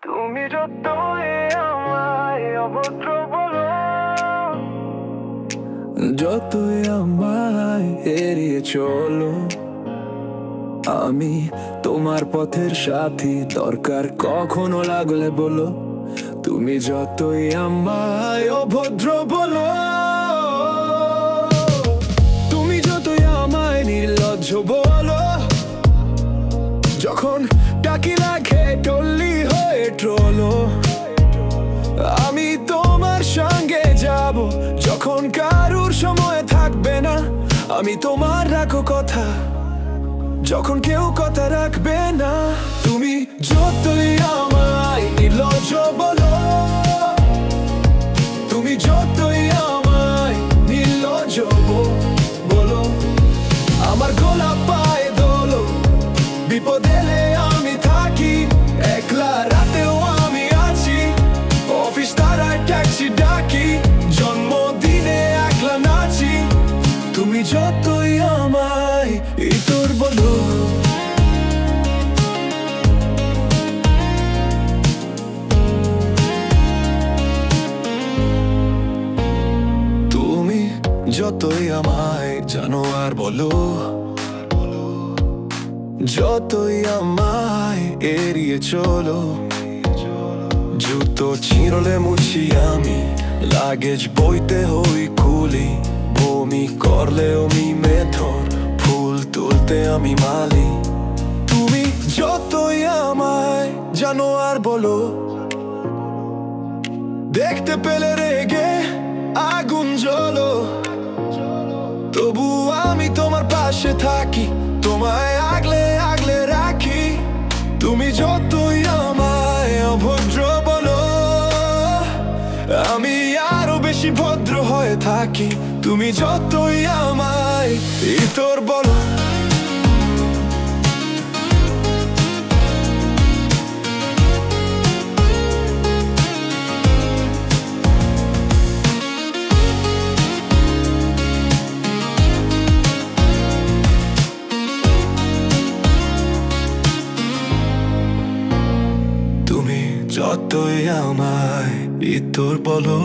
তুমি যতই আমায় অভদ্র বলো, যতই আমায় এড়িয়ে চলো, আমি তোমার পথের সাথী। দরকার কখনো লাগলে বলো, তুমি যতই আমায় অভদ্র বলো, তুমি যতই আমায় নির্লজ্জ বলো, যখন টাকি লাগে টল্লি হয়ে ট্রলো, আমি তোমার সঙ্গে যাব যখন কারুর সময় থাকবে না। আমি তোমার রাখো কথা যখন কেউ কথা রাখবে না। তুমি যতই আমায় নির্লজ্জ বলো, তুমি যতই আমায় নির্লজ্জ বলো, আমার গলা পায়ে দোলো, বিপদ এলে আমি থাকি, একলা রাতেও আমি আছি, অফিস তারায় ট্যাক্সি ডাকি, জন্মদিনে একলা নাচি। তুমি যতই আমায় ইতর বলো, তুমি যতই আমায় জানোয়ার বলো, যতই আমায় এড়িয়ে চলো, জুতো ছিঁড়লে মুছি আমি, লাগেজ বইতে হই কুলি, বমি করলেও আমি মেথর, ফুল তুলতে আমি মালি। তুমি যতই আমায় জানোয়ার বলো, দেখতে পেলে রেগে আগুন জ্বলো, তবু আমি তোমার পাশে থাকি, তোমায় আগলে আগলে রাখি। তুমি যতই আমায় অভদ্র বলো, আমি আরো বেশি ভদ্র হয়ে থাকি। তুমি যতই আমায় ইতর বলো, তুমি যতই আমায় ইতর বলো।